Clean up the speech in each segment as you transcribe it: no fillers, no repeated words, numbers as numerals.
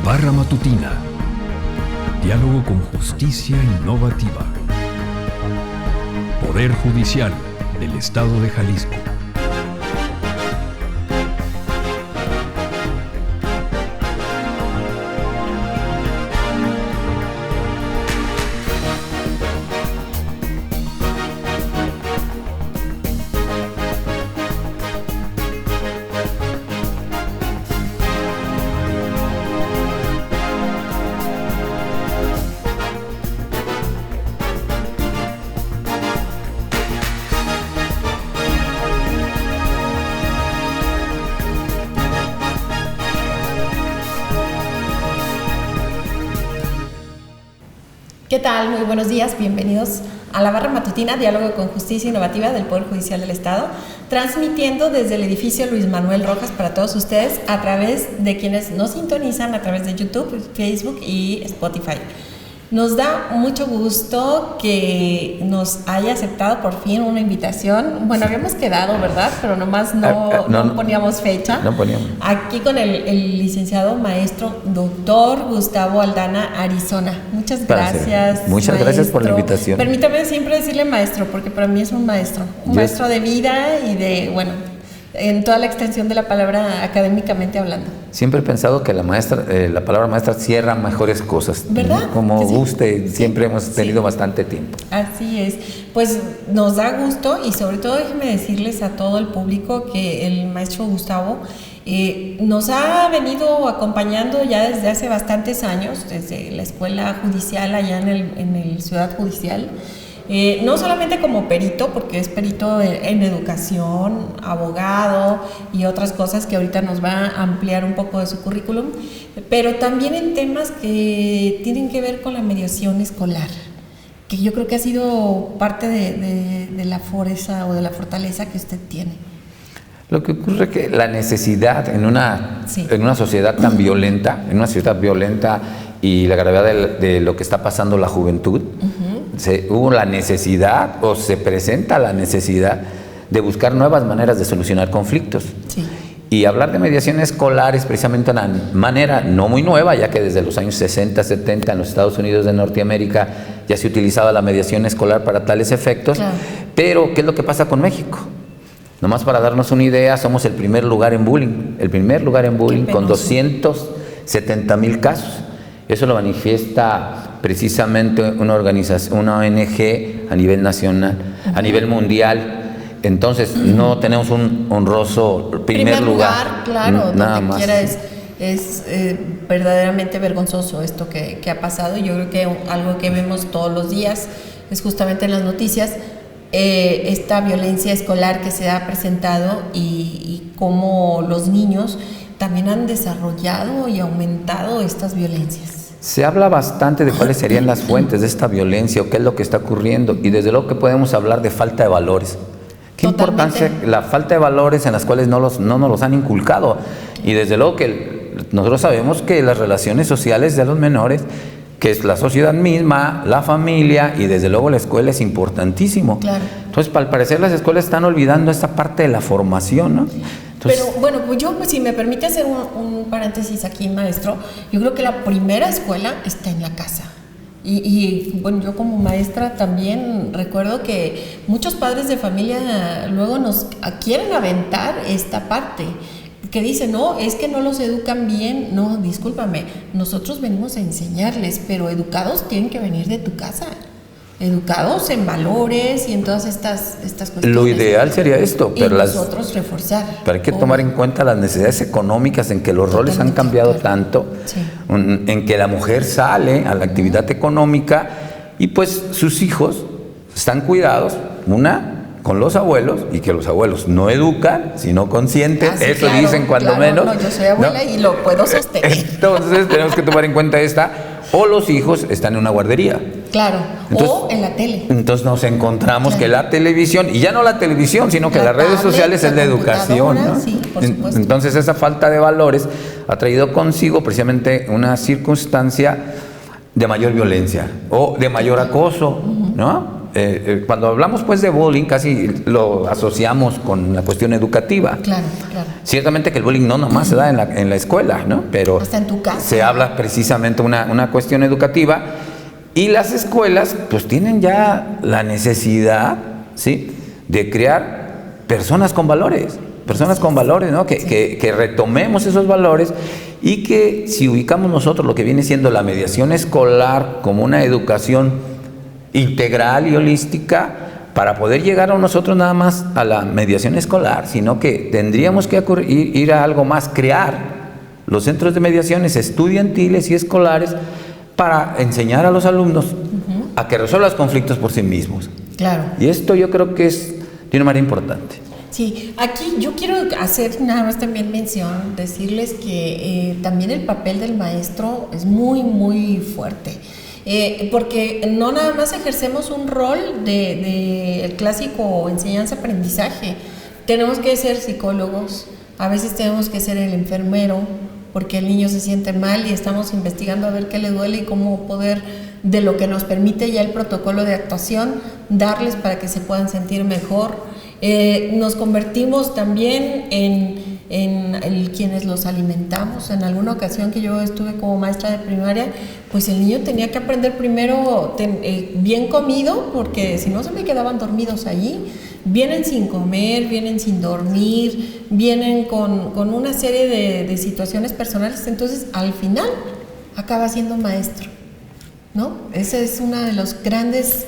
Barra Matutina. Diálogo con justicia innovativa. Poder Judicial del Estado de Jalisco. ¿Qué tal? Muy buenos días, bienvenidos a la Barra Matutina, Diálogo con Justicia Innovativa del Poder Judicial del Estado, transmitiendo desde el edificio Luis Manuel Rojas para todos ustedes a través de quienes nos sintonizan a través de YouTube, Facebook y Spotify. Nos da mucho gusto que nos haya aceptado por fin una invitación. Bueno, habíamos quedado, ¿verdad? Pero nomás no poníamos fecha. No poníamos. Aquí con el licenciado maestro doctor Gustavo Aldana Arizona. Muchas gracias. Muchas maestro. Gracias por la invitación. Permítame siempre decirle maestro, porque para mí es un maestro. Un maestro de vida y de, bueno, en toda la extensión de la palabra académicamente hablando. Siempre he pensado que la palabra maestra cierra mejores cosas. ¿Verdad? Como sí. Guste, siempre hemos tenido bastante tiempo. Así es. Pues nos da gusto y sobre todo déjenme decirles a todo el público que el maestro Gustavo nos ha venido acompañando ya desde hace bastantes años, desde la escuela judicial allá en el Ciudad Judicial. No solamente como perito, porque es perito en educación, abogado y otras cosas que ahorita nos va a ampliar un poco de su currículum, pero también en temas que tienen que ver con la mediación escolar, que yo creo que ha sido parte de la fuerza o de la fortaleza que usted tiene. Lo que ocurre es que la necesidad en una sociedad tan violenta, en una sociedad violenta y la gravedad de lo que está pasando la juventud, hubo la necesidad o se presenta la necesidad de buscar nuevas maneras de solucionar conflictos. Sí. Y hablar de mediación escolar es precisamente una manera no muy nueva, ya que desde los años 60, 70 en los Estados Unidos de Norteamérica ya se utilizaba la mediación escolar para tales efectos. Claro. Pero, ¿qué es lo que pasa con México? Nomás para darnos una idea, somos el primer lugar en bullying, con 270,000 casos. Eso lo manifiesta precisamente una organización, una ONG a nivel nacional, a nivel mundial. Entonces, no tenemos un honroso primer lugar. Claro, nada donde más. quiera es verdaderamente vergonzoso esto que ha pasado. Yo creo que algo que vemos todos los días es justamente en las noticias, esta violencia escolar que se ha presentado y cómo los niños también han desarrollado y aumentado estas violencias. Se habla bastante de cuáles serían las fuentes de esta violencia o qué es lo que está ocurriendo, y desde luego que podemos hablar de falta de valores. Qué importancia la falta de valores en las cuales no nos los han inculcado. Y desde luego que nosotros sabemos que las relaciones sociales de los menores, que es la sociedad misma, la familia y desde luego la escuela es importantísimo. Claro. Entonces, al parecer las escuelas están olvidando esta parte de la formación, ¿no? Entonces, pero bueno, pues yo, si me permite hacer un paréntesis aquí, maestro, yo creo que la primera escuela está en la casa. Y bueno, yo como maestra también recuerdo que muchos padres de familia luego nos quieren aventar esta parte, que dicen, no, es que no los educan bien. No, discúlpame, nosotros venimos a enseñarles, pero educados tienen que venir de tu casa. Educados en valores y en todas estas cuestiones. Lo ideal sería esto, pero nosotros reforzar. Pero hay que tomar en cuenta las necesidades económicas, en que los roles han cambiado tanto, en que la mujer sale a la actividad económica y pues sus hijos están cuidados, con los abuelos, y que los abuelos no educan, sino consienten, eso claro, dicen cuando menos. No, yo soy abuela y lo puedo sostener. Entonces tenemos que tomar en cuenta o los hijos están en una guardería. Claro, entonces, o en la tele. Entonces nos encontramos que la televisión, y ya no la televisión, sino que las redes sociales es la educación, ¿no? Sí, por supuesto. Entonces esa falta de valores ha traído consigo precisamente una circunstancia de mayor violencia o de mayor acoso, ¿no? Cuando hablamos pues de bullying, casi lo asociamos con la cuestión educativa. Claro, claro. Ciertamente que el bullying no nomás se da en la escuela, ¿no? Pero hasta en tu casa. Se habla precisamente una cuestión educativa, y las escuelas pues tienen ya la necesidad, ¿sí?, de crear personas con valores, ¿no? Que retomemos esos valores, y que si ubicamos nosotros lo que viene siendo la mediación escolar como una educación integral y holística, para poder llegar a nosotros nada más a la mediación escolar, sino que tendríamos que ir a algo más, crear los centros de mediaciones estudiantiles y escolares para enseñar a los alumnos a que resuelvan los conflictos por sí mismos. Claro. Y esto yo creo que tiene una manera importante. Sí, aquí yo quiero hacer nada más también mención, decirles que también el papel del maestro es muy, muy fuerte. Porque no nada más ejercemos un rol de el clásico enseñanza-aprendizaje. Tenemos que ser psicólogos, a veces tenemos que ser el enfermero, porque el niño se siente mal y estamos investigando a ver qué le duele y cómo poder, de lo que nos permite ya el protocolo de actuación, darles para que se puedan sentir mejor. Nos convertimos también en quienes los alimentamos. En alguna ocasión que yo estuve como maestra de primaria, pues el niño tenía que aprender primero bien comido, porque si no se me quedaban dormidos allí. Vienen sin comer, vienen sin dormir, vienen con una serie de situaciones personales, entonces al final acaba siendo maestro, ¿no? Ese es uno de los grandes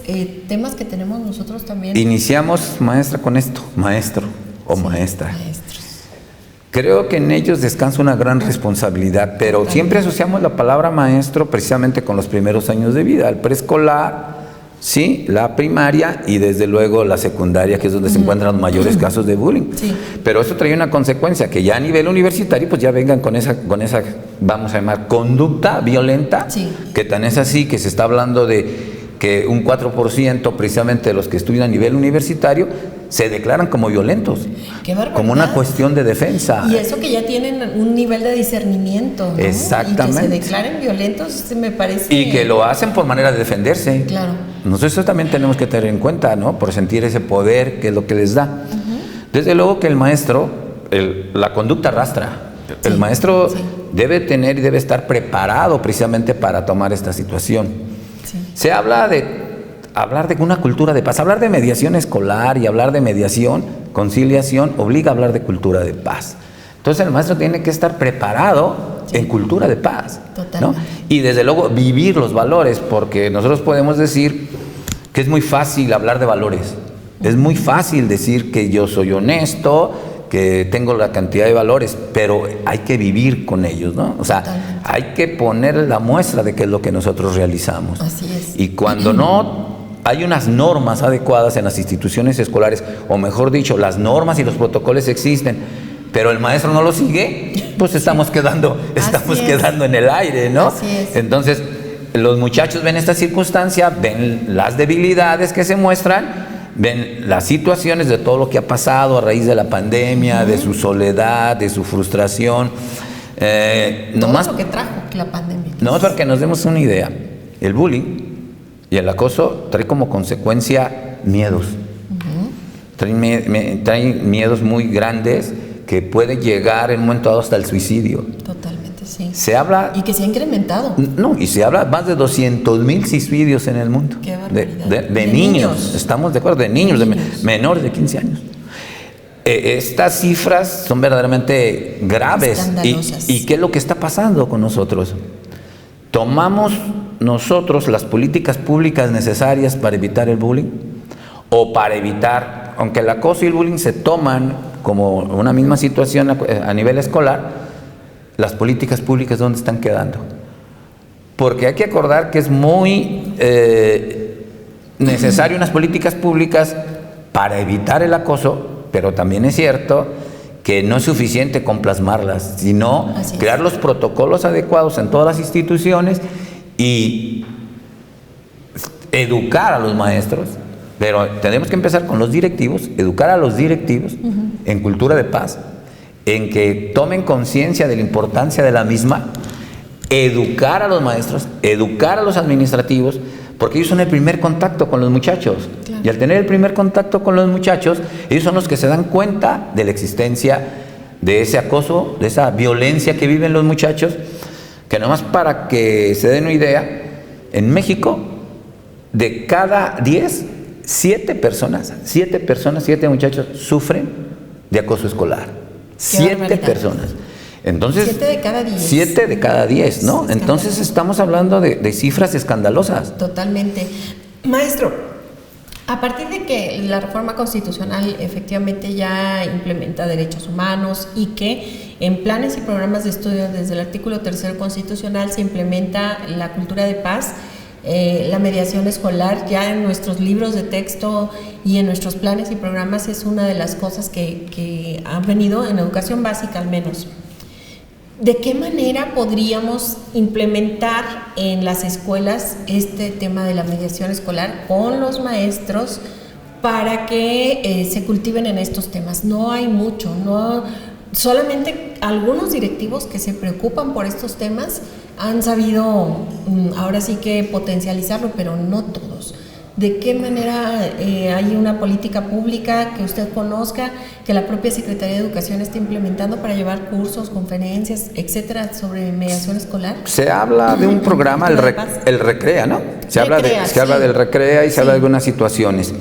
temas que tenemos nosotros también. Iniciamos, maestra, con esto, maestro o sí, maestra. Maestros. Creo que en ellos descansa una gran responsabilidad, pero totalmente. Siempre asociamos la palabra maestro precisamente con los primeros años de vida, el preescolar, sí, la primaria y desde luego la secundaria, que es donde se encuentran los mayores casos de bullying. Sí. Pero eso trae una consecuencia, que ya a nivel universitario pues ya vengan con esa vamos a llamar, conducta violenta, sí. Que tan es así que se está hablando de que un 4% precisamente de los que estudian a nivel universitario se declaran como violentos. ¡Qué barbaridad! Como una cuestión de defensa. Y eso que ya tienen un nivel de discernimiento, ¿no? Exactamente. Y que se declaren violentos, me parece. Y que lo hacen por manera de defenderse. Claro. Nosotros eso también tenemos que tener en cuenta, ¿no? Por sentir ese poder que es lo que les da. Desde luego que el maestro, la conducta arrastra. Sí. El maestro debe tener y debe estar preparado precisamente para tomar esta situación. Sí. Se habla de una cultura de paz. Hablar de mediación escolar y hablar de mediación, conciliación, obliga a hablar de cultura de paz. Entonces el maestro tiene que estar preparado en cultura de paz, ¿no? Y desde luego vivir los valores, porque nosotros podemos decir que es muy fácil hablar de valores. Es muy fácil decir que yo soy honesto, que tengo la cantidad de valores, pero hay que vivir con ellos, ¿no? O sea, hay que poner la muestra de qué es lo que nosotros realizamos. Así es. Y cuando no hay unas normas adecuadas en las instituciones escolares, o mejor dicho, las normas y los protocolos existen, pero el maestro no lo sigue, pues estamos quedando en el aire, ¿no? Así es. Entonces, los muchachos ven esta circunstancia, ven las debilidades que se muestran, ven las situaciones de todo lo que ha pasado a raíz de la pandemia, de su soledad, de su frustración. Todo lo que trajo la pandemia. No, para que nos demos una idea, el bullying y el acoso trae como consecuencia miedos. Trae miedos muy grandes que pueden llegar en un momento dado hasta el suicidio. Totalmente, sí. Se habla... Y que se ha incrementado. No, y se habla más de 200,000 suicidios en el mundo. Qué barbaridad. De niños, estamos de acuerdo, de niños, menores de 15 años. Estas cifras son verdaderamente graves. ¿Y qué es lo que está pasando con nosotros? ¿Tomamos nosotros las políticas públicas necesarias para evitar el bullying? O para evitar, aunque el acoso y el bullying se toman como una misma situación a nivel escolar, las políticas públicas ¿dónde están quedando? Porque hay que acordar que es muy necesario unas políticas públicas para evitar el acoso, pero también es cierto que no es suficiente con plasmarlas, sino crear los protocolos adecuados en todas las instituciones y educar a los maestros. Pero tenemos que empezar con los directivos, educar a los directivos en cultura de paz, en que tomen conciencia de la importancia de la misma, educar a los maestros, educar a los administrativos, porque ellos son el primer contacto con los muchachos. Y al tener el primer contacto con los muchachos, ellos son los que se dan cuenta de la existencia de ese acoso, de esa violencia que viven los muchachos, que nomás para que se den una idea, en México, de cada 10, 7 muchachos sufren de acoso escolar. 7 personas. Entonces, 7 de cada 10. 7 de cada 10, ¿no? Entonces estamos hablando de cifras escandalosas. Totalmente. Maestro, a partir de que la reforma constitucional efectivamente ya implementa derechos humanos y que en planes y programas de estudio desde el artículo 3 constitucional se implementa la cultura de paz, la mediación escolar ya en nuestros libros de texto y en nuestros planes y programas es una de las cosas que han venido en educación básica al menos. ¿De qué manera podríamos implementar en las escuelas este tema de la mediación escolar con los maestros para que se cultiven en estos temas? No hay mucho, no solamente algunos directivos que se preocupan por estos temas han sabido ahora sí que potencializarlo, pero no todos. ¿De qué manera hay una política pública que usted conozca, que la propia Secretaría de Educación está implementando para llevar cursos, conferencias, etcétera, sobre mediación escolar? Se habla de un programa, el Recrea, ¿no? Se habla del Recrea y se habla de algunas situaciones.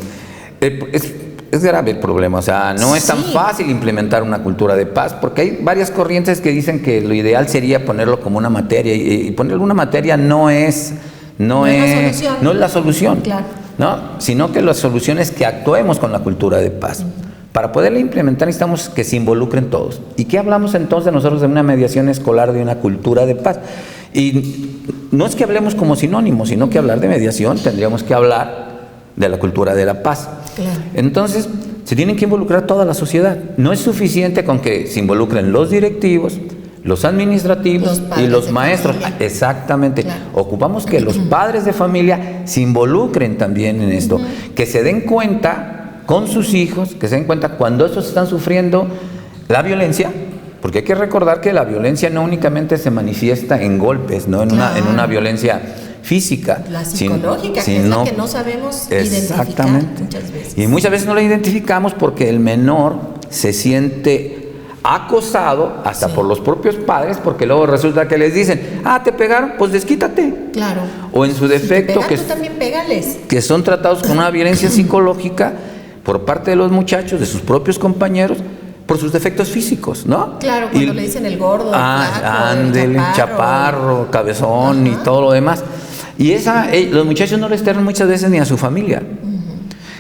Es grave el problema, o sea, no es tan fácil implementar una cultura de paz, porque hay varias corrientes que dicen que lo ideal sería ponerlo como una materia, y ponerlo una materia no es la solución, claro, ¿no? Sino que la solución es que actuemos con la cultura de paz. Para poderla implementar necesitamos que se involucren todos. ¿Y qué hablamos entonces nosotros de una mediación escolar, de una cultura de paz? Y no es que hablemos como sinónimo, sino que hablar de mediación tendríamos que hablar de la cultura de la paz. Claro. Entonces, se tienen que involucrar toda la sociedad. No es suficiente con que se involucren los directivos, los administrativos y los maestros. Exactamente. Claro. Ocupamos que los padres de familia se involucren también en esto, que se den cuenta con sus hijos, que se den cuenta cuando estos están sufriendo la violencia, porque hay que recordar que la violencia no únicamente se manifiesta en golpes, ¿no? En una violencia física, la psicológica, que es la que no sabemos identificar muchas veces. Y muchas veces no la identificamos porque el menor se siente acosado hasta por los propios padres, porque luego resulta que les dicen, te pegaron, pues desquítate. Claro. O en su defecto, si te pegan, tú también pégales. Que son tratados con una violencia psicológica por parte de los muchachos, de sus propios compañeros, por sus defectos físicos, ¿no? Claro, cuando le dicen el gordo, el chaparro, cabezón y todo lo demás. Y los muchachos no le externan muchas veces ni a su familia.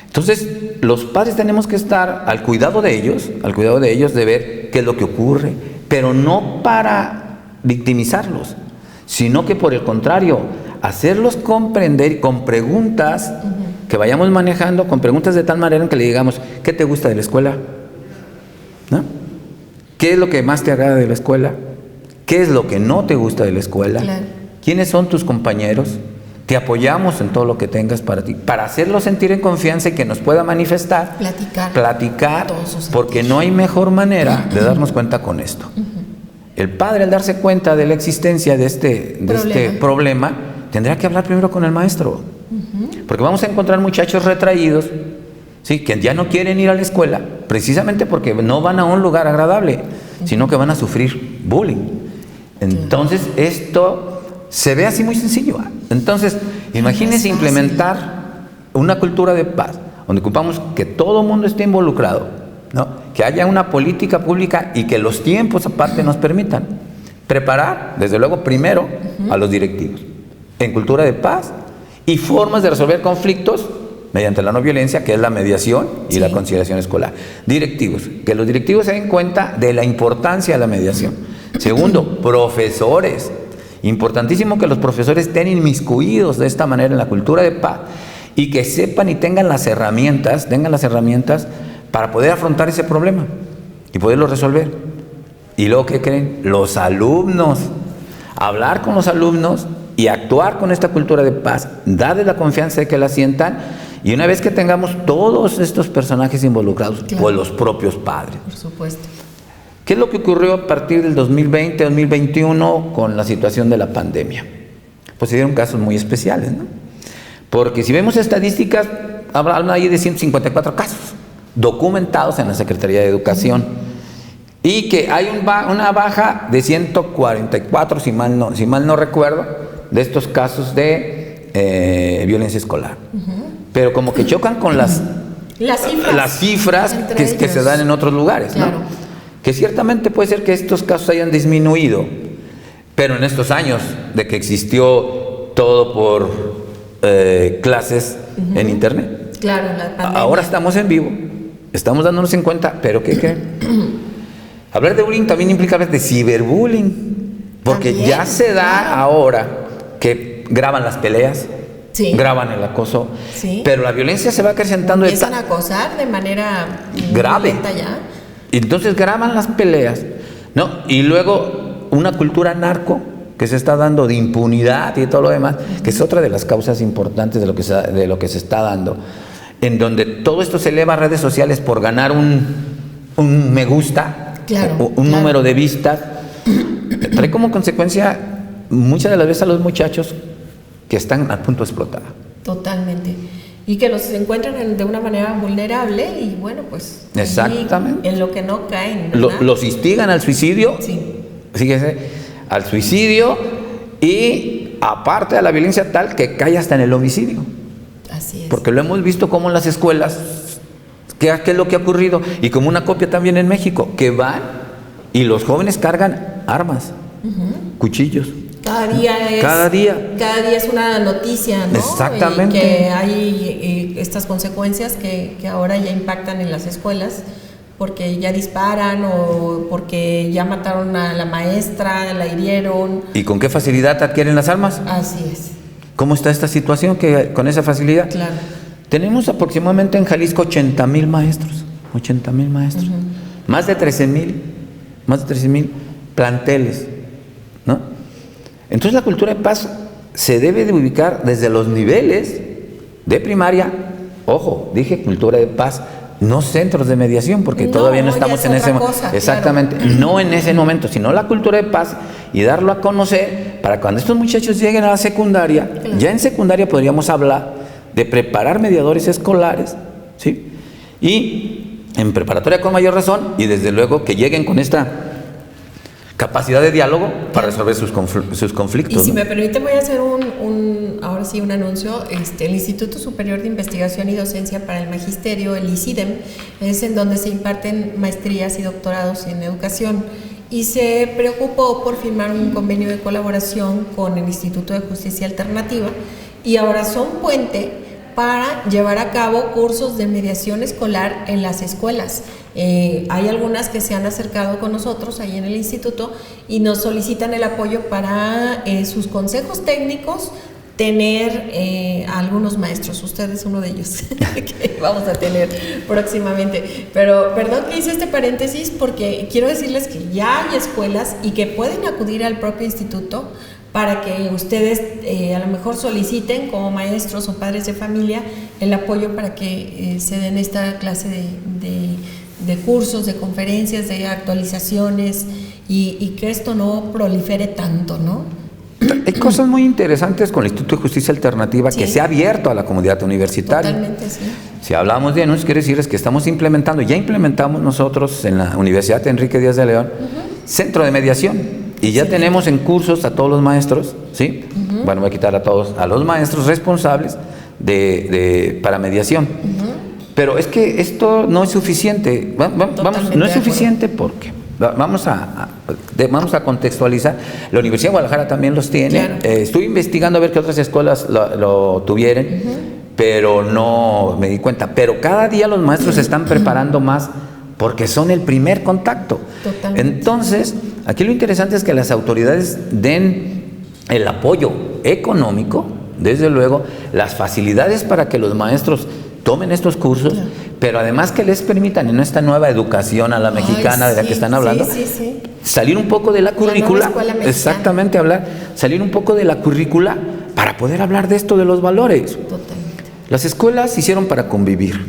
Entonces, los padres tenemos que estar al cuidado de ellos, de ver qué es lo que ocurre, pero no para victimizarlos, sino que por el contrario, hacerlos comprender con preguntas que vayamos manejando, con preguntas de tal manera en que le digamos, ¿qué te gusta de la escuela? ¿No? ¿Qué es lo que más te agrada de la escuela? ¿Qué es lo que no te gusta de la escuela? Claro. ¿Quiénes son tus compañeros? Te apoyamos en todo lo que tengas para ti, para hacerlo sentir en confianza y que nos pueda manifestar, platicar, porque no hay mejor manera de darnos cuenta con esto. El padre, al darse cuenta de la existencia de este problema, tendrá que hablar primero con el maestro, porque vamos a encontrar muchachos retraídos, ¿sí?, que ya no quieren ir a la escuela, precisamente porque no van a un lugar agradable, sino que van a sufrir bullying. Entonces, esto se ve así muy sencillo. Entonces, imagínense implementar una cultura de paz, donde ocupamos que todo el mundo esté involucrado, ¿no? Que haya una política pública y que los tiempos aparte nos permitan preparar, desde luego, primero a los directivos en cultura de paz y formas de resolver conflictos mediante la no violencia, que es la mediación y la conciliación escolar. Directivos, que los directivos se den cuenta de la importancia de la mediación. Segundo, profesores. Importantísimo que los profesores estén inmiscuidos de esta manera en la cultura de paz y que sepan y tengan las herramientas para poder afrontar ese problema y poderlo resolver. Y luego, ¿qué creen? Los alumnos. Hablar con los alumnos y actuar con esta cultura de paz, darles la confianza de que la sientan, y una vez que tengamos todos estos personajes involucrados, pues los propios padres. Por supuesto. ¿Qué es lo que ocurrió a partir del 2020, 2021 con la situación de la pandemia? Pues se dieron casos muy especiales, ¿no? Porque si vemos estadísticas, hablan ahí de 154 casos documentados en la Secretaría de Educación. Y que hay una baja de 144, si mal no recuerdo, de estos casos de violencia escolar. Pero como que chocan con las cifras que se dan en otros lugares, ¿no? Claro. Que ciertamente puede ser que estos casos hayan disminuido, pero en estos años de que existió todo por clases en internet. Claro, la pandemia. Ahora estamos en vivo, estamos dándonos en cuenta, pero ¿qué creen? Hablar de bullying también implica hablar de ciberbullying, porque También, ya se da claro. ahora que graban las peleas, Sí. graban el acoso, Sí. pero la violencia se va acrecentando de Empiezan a acosar de manera grave. violenta ya. Entonces graban las peleas, ¿no? Y luego una cultura narco que se está dando de impunidad y todo lo demás, que es otra de las causas importantes de lo que se está dando, en donde todo esto se eleva a redes sociales por ganar un me gusta, Claro, un número de vistas, trae como consecuencia muchas de las veces a los muchachos que están a punto de explotar. Totalmente. Y que los encuentran de una manera vulnerable y bueno, pues ahí Exactamente. en lo que no caen, ¿verdad? Los instigan al suicidio, Sí. fíjese, al suicidio, y aparte de la violencia tal que cae hasta en el homicidio. Así es. Porque lo hemos visto como en las escuelas, ¿qué es lo que ha ocurrido? Y como una copia también en México, que van y los jóvenes cargan armas, cuchillos. Cada día es una noticia, ¿no? Exactamente. Y que hay estas consecuencias que ahora ya impactan en las escuelas porque ya disparan o porque ya mataron a la maestra, la hirieron. ¿Y con qué facilidad adquieren las armas? Así es. ¿Cómo está esta situación que con esa facilidad? Claro. Tenemos aproximadamente en Jalisco 80,000 maestros, 80,000 maestros, más de 13,000 planteles, ¿no? Entonces la cultura de paz se debe de ubicar desde los niveles de primaria, ojo, dije cultura de paz, no centros de mediación, porque No, todavía no ya estamos es en ese otra momento, cosa, exactamente, no en ese momento, sino la cultura de paz y darlo a conocer para cuando estos muchachos lleguen a la secundaria, Claro. ya en secundaria podríamos hablar de preparar mediadores escolares, ¿sí? Y en preparatoria con mayor razón, y desde luego que lleguen con esta capacidad de diálogo para resolver sus conflictos. Y si ¿no? me permite, voy a hacer ahora sí un anuncio. El Instituto Superior de Investigación y Docencia para el Magisterio, el ICIDEM, es en donde se imparten maestrías y doctorados en educación. Y se preocupó por firmar un convenio de colaboración con el Instituto de Justicia Alternativa y ahora son puente para llevar a cabo cursos de mediación escolar en las escuelas. Hay algunas que se han acercado con nosotros ahí en el instituto y nos solicitan el apoyo para sus consejos técnicos, tener a algunos maestros. Usted es uno de ellos que vamos a tener próximamente. Pero perdón que hice este paréntesis porque quiero decirles que ya hay escuelas y que pueden acudir al propio instituto para que ustedes a lo mejor soliciten como maestros o padres de familia el apoyo para que se den esta clase de cursos, de conferencias, de actualizaciones y que esto no prolifere tanto, ¿no? Hay cosas muy interesantes con el Instituto de Justicia Alternativa que se ha abierto a la comunidad universitaria. Totalmente, sí. Si hablamos de anuncios, quiere decir es que estamos implementando, ya implementamos nosotros en la Universidad Enrique Díaz de León, centro de mediación. Y ya tenemos en cursos a todos los maestros, ¿sí? Bueno, voy a quitar a todos, a los maestros responsables para mediación. Pero es que esto no es suficiente. No es suficiente porque vamos a contextualizar. La Universidad de Guadalajara también los tiene. Claro. Estuve investigando a ver qué otras escuelas lo tuvieran, pero no me di cuenta. Pero cada día los maestros se están preparando más porque son el primer contacto. Totalmente. Entonces, aquí lo interesante es que las autoridades den el apoyo económico, desde luego, las facilidades para que los maestros tomen estos cursos, pero además que les permitan en esta nueva educación a la mexicana de la que están hablando, salir un poco de la currícula, exactamente salir un poco de la currícula para poder hablar de esto de los valores. Totalmente. Las escuelas se hicieron para convivir.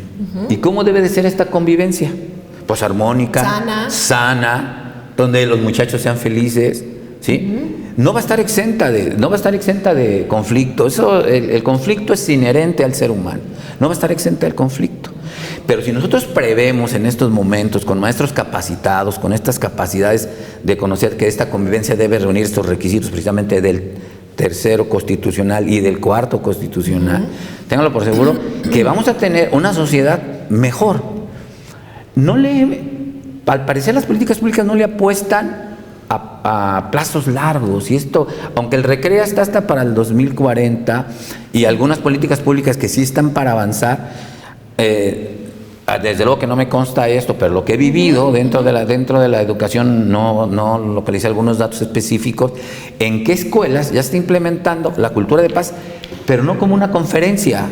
¿Y cómo debe de ser esta convivencia? Pues armónica, sana, donde los muchachos sean felices, ¿sí? no va a estar exenta de conflicto. Eso, el conflicto es inherente al ser humano. No va a estar exenta del conflicto. Pero si nosotros prevemos en estos momentos, con maestros capacitados, con estas capacidades de conocer que esta convivencia debe reunir estos requisitos precisamente del tercero constitucional y del cuarto constitucional, ténganlo por seguro que vamos a tener una sociedad mejor. Al parecer las políticas públicas no le apuestan a plazos largos, y esto, aunque el RECREA está hasta para el 2040 y algunas políticas públicas que sí están para avanzar, desde luego que no me consta esto, pero lo que he vivido dentro de la educación, no localicé algunos datos específicos, en qué escuelas ya está implementando la cultura de paz, pero no como una conferencia,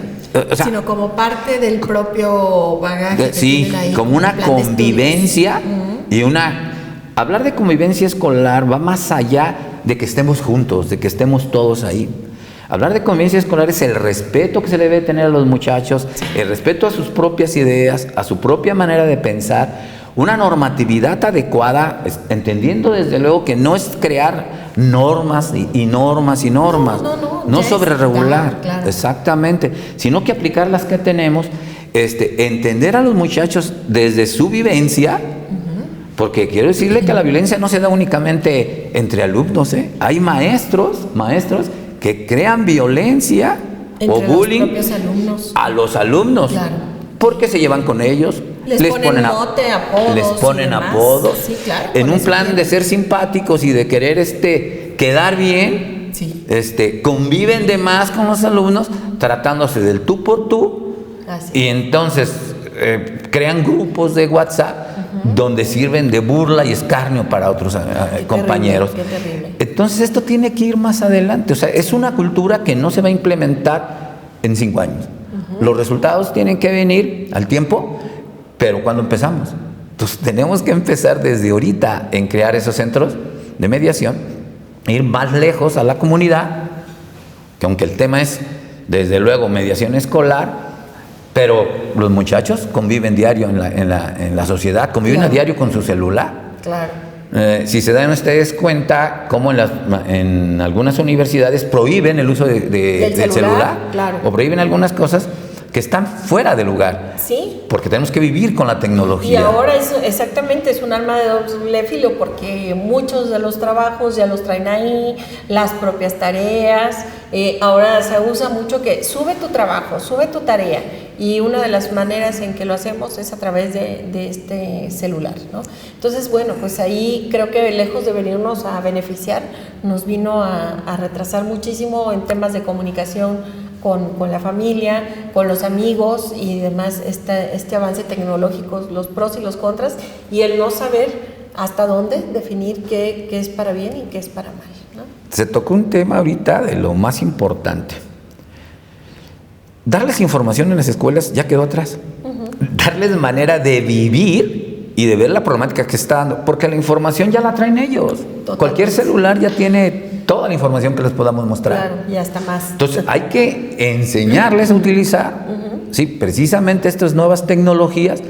sino como parte del propio bagaje. Sí, ahí, como una convivencia y hablar de convivencia escolar va más allá de que estemos juntos, de que estemos todos ahí. Hablar de convivencia escolar es el respeto que se debe tener a los muchachos, el respeto a sus propias ideas, a su propia manera de pensar, una normatividad adecuada, entendiendo desde luego que no es crear normas y normas y normas, no sobreregular, claro. Exactamente, sino que aplicar las que tenemos, entender a los muchachos desde su vivencia, porque quiero decirle que la violencia no se da únicamente entre alumnos, hay maestros que crean violencia entre o bullying a los alumnos, claro. Porque se llevan con ellos, les ponen apodos, sí, claro, en un plan de ser simpáticos y de querer quedar bien, sí. Conviven de más con los alumnos tratándose del tú por tú. Así. Y entonces crean grupos de WhatsApp donde sirven de burla y escarnio para otros compañeros. Qué terrible. Entonces esto tiene que ir más adelante, o sea, es una cultura que no se va a implementar en 5 años. Los resultados tienen que venir al tiempo, pero cuando empezamos. Entonces tenemos que empezar desde ahorita en crear esos centros de mediación, ir más lejos a la comunidad, que aunque el tema es desde luego mediación escolar, pero los muchachos conviven diario en la sociedad, conviven a diario con su celular. Claro. Si se dan ustedes cuenta cómo en algunas universidades prohíben el uso del celular, claro. O prohíben algunas cosas que están fuera de lugar. Sí. Porque tenemos que vivir con la tecnología. Y ahora exactamente es un arma de doble filo, porque muchos de los trabajos ya los traen ahí, las propias tareas. Ahora se usa mucho que sube tu trabajo, sube tu tarea. Y una de las maneras en que lo hacemos es a través de este celular, ¿no? Entonces, bueno, pues ahí creo que lejos de venirnos a beneficiar, nos vino a retrasar muchísimo en temas de comunicación con la familia, con los amigos y demás, este avance tecnológico, los pros y los contras, y el no saber hasta dónde definir qué es para bien y qué es para mal, ¿no? Se tocó un tema ahorita de lo más importante. Darles información en las escuelas ya quedó atrás. Darles manera de vivir y de ver la problemática que está dando, porque la información ya la traen ellos. Totalmente. Cualquier celular ya tiene toda la información que les podamos mostrar. Claro, ya está más. Entonces hay que enseñarles a utilizar, sí, precisamente estas nuevas tecnologías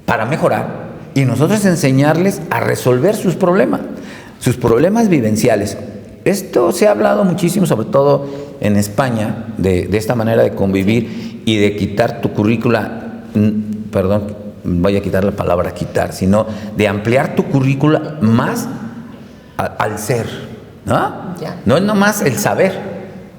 para mejorar, y nosotros enseñarles a resolver sus problemas vivenciales. Esto se ha hablado muchísimo, sobre todo en España, de esta manera de convivir y de quitar tu currícula, perdón, voy a quitar la palabra quitar, sino de ampliar tu currícula más al ser, ¿no? Ya. No es nomás el saber,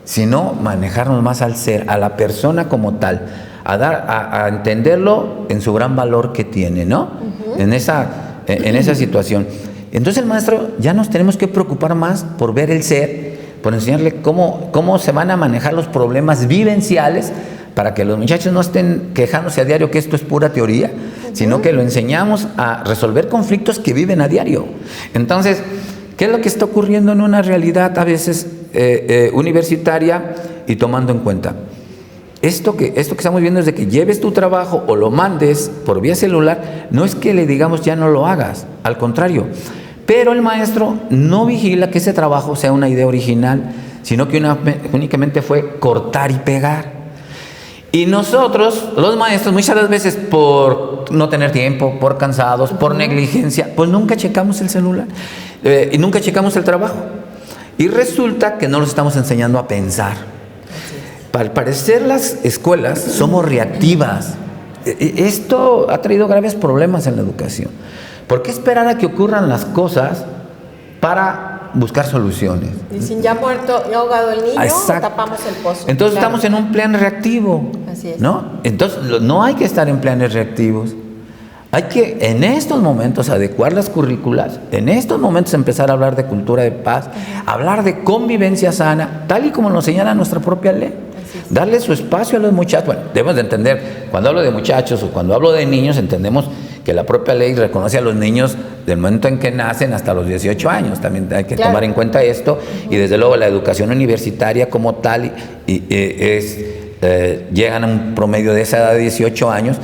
sino manejarnos más al ser, a la persona como tal, a entenderlo en su gran valor que tiene, ¿no? En esa situación. Entonces el maestro ya nos tenemos que preocupar más por ver el ser, por enseñarle cómo se van a manejar los problemas vivenciales, para que los muchachos no estén quejándose a diario que esto es pura teoría, sino que lo enseñamos a resolver conflictos que viven a diario. Entonces, ¿qué es lo que está ocurriendo en una realidad a veces universitaria? Y tomando en cuenta esto que estamos viendo es de que lleves tu trabajo o lo mandes por vía celular, no es que le digamos ya no lo hagas, al contrario, pero el maestro no vigila que ese trabajo sea una idea original, sino que únicamente fue cortar y pegar. Y nosotros, los maestros, muchas de las veces por no tener tiempo, por cansados, por negligencia, pues nunca checamos el celular y nunca checamos el trabajo. Y resulta que no los estamos enseñando a pensar. Al parecer las escuelas somos reactivas. Esto ha traído graves problemas en la educación. ¿Por qué esperar a que ocurran las cosas para buscar soluciones? Dicen, ya muerto, ya ahogado el niño, tapamos el pozo. Entonces estamos en un plan reactivo. Así es. ¿No? Entonces no hay que estar en planes reactivos. Hay que en estos momentos adecuar las currículas, en estos momentos empezar a hablar de cultura de paz, hablar de convivencia sana, tal y como nos señala nuestra propia ley. Darle su espacio a los muchachos. Bueno, debemos de entender, cuando hablo de muchachos o cuando hablo de niños, entendemos que la propia ley reconoce a los niños del momento en que nacen hasta los 18 años. También hay que tomar en cuenta esto. Y desde luego la educación universitaria como tal llegan a un promedio de esa edad de 18 años.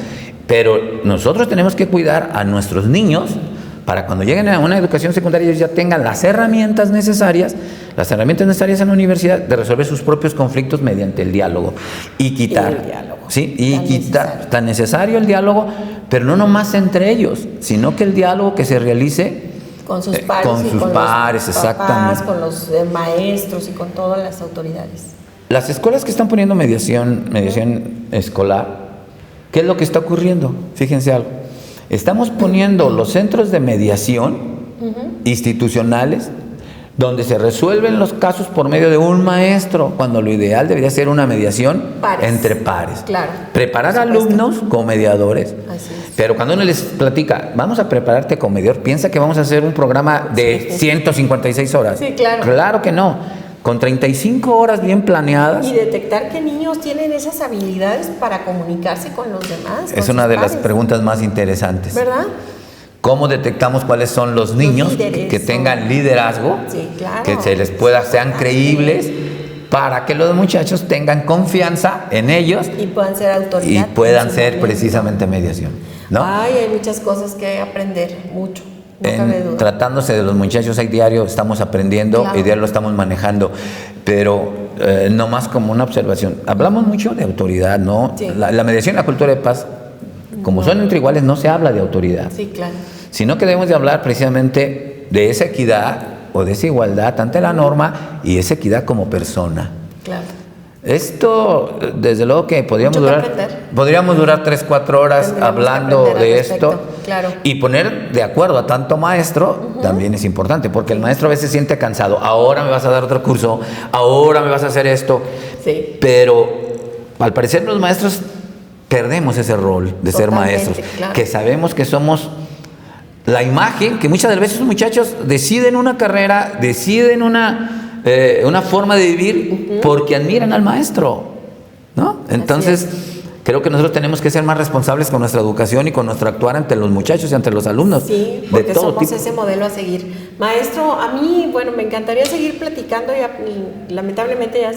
Pero nosotros tenemos que cuidar a nuestros niños para cuando lleguen a una educación secundaria ellos ya tengan las herramientas necesarias en la universidad de resolver sus propios conflictos mediante el diálogo y quitar, ¿sí? Y quitar, tan necesario el diálogo, pero no nomás entre ellos, sino que el diálogo que se realice con sus pares, con sus pares, los papás, con los maestros y con todas las autoridades. Las escuelas que están poniendo mediación escolar, ¿qué es lo que está ocurriendo? Fíjense algo. Estamos poniendo los centros de mediación institucionales donde se resuelven los casos por medio de un maestro, cuando lo ideal debería ser una mediación entre pares. Claro. Preparar alumnos como mediadores. Así es. Pero cuando uno les platica, vamos a prepararte como mediador, piensa que vamos a hacer un programa de 156 horas. Sí, claro. Claro que no. Con 35 horas bien planeadas. Y detectar qué niños tienen esas habilidades para comunicarse con los demás. Es una de las preguntas más interesantes. ¿Verdad? ¿Cómo detectamos cuáles son los niños que tengan liderazgo? Sí, claro. Que sean creíbles, para que los muchachos tengan confianza en ellos. Y puedan ser autoridad. Y puedan ser precisamente mediación, ¿no? Hay muchas cosas que aprender, mucho. Tratándose de los muchachos, diario estamos aprendiendo y diario lo estamos manejando, pero no más como una observación. Hablamos mucho de autoridad, ¿no? Sí. La mediación y la cultura de paz, como son entre iguales, no se habla de autoridad. Sí, claro. Sino que debemos de hablar precisamente de esa equidad o de esa igualdad ante la norma y esa equidad como persona. Claro. Esto, desde luego que podríamos durar 3-4 horas hablando de esto. Claro. Y poner de acuerdo a tanto maestro también es importante, porque el maestro a veces se siente cansado. Ahora me vas a dar otro curso, ahora me vas a hacer esto. Sí. Pero al parecer los maestros perdemos ese rol de ser maestros, que sabemos que somos la imagen, que muchas de las veces los muchachos deciden una carrera, deciden una forma de vivir porque admiran al maestro, ¿no? Entonces, creo que nosotros tenemos que ser más responsables con nuestra educación y con nuestro actuar ante los muchachos y ante los alumnos. Sí, porque de todo somos tipo. Ese modelo a seguir. Maestro, a mí, me encantaría seguir platicando, y lamentablemente ya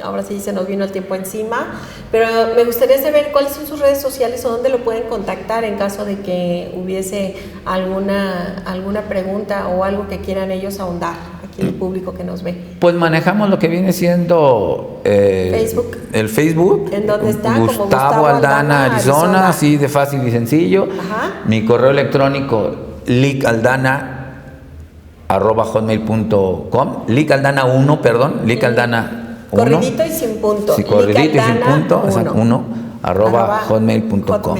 ahora sí se nos vino el tiempo encima, pero me gustaría saber cuáles son sus redes sociales o dónde lo pueden contactar en caso de que hubiese alguna pregunta o algo que quieran ellos ahondar. Aquí el público que nos ve. Pues manejamos lo que viene siendo Facebook. El Facebook. ¿En dónde está? Gustavo Aldana, Arizona, así de fácil y sencillo. Ajá. Mi correo electrónico licaldana@hotmail.com, licaldana1, perdón, licaldana1. Corridito y sin punto. Sí, corridito y sin punto, 1@hotmail.com.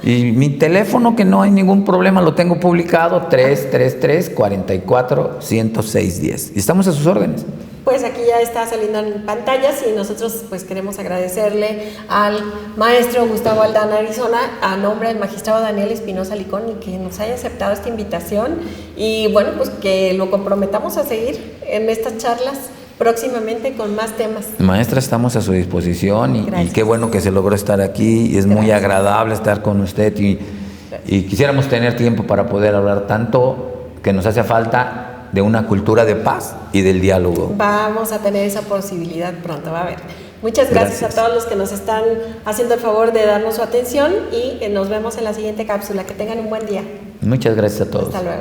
Y mi teléfono, que no hay ningún problema, lo tengo publicado, 333-44-106-10. Y estamos a sus órdenes. Pues aquí ya está saliendo en pantallas y nosotros pues queremos agradecerle al maestro Gustavo Aldana Arizona, a nombre del magistrado Daniel Espinosa Licón, y que nos haya aceptado esta invitación y pues que lo comprometamos a seguir en estas charlas próximamente con más temas. Maestra, estamos a su disposición y qué bueno que se logró estar aquí y es muy agradable estar con usted y quisiéramos tener tiempo para poder hablar tanto que nos hace falta de una cultura de paz y del diálogo. Vamos a tener esa posibilidad pronto, va a haber. Muchas gracias a todos los que nos están haciendo el favor de darnos su atención y nos vemos en la siguiente cápsula. Que tengan un buen día. Muchas gracias a todos. Hasta luego.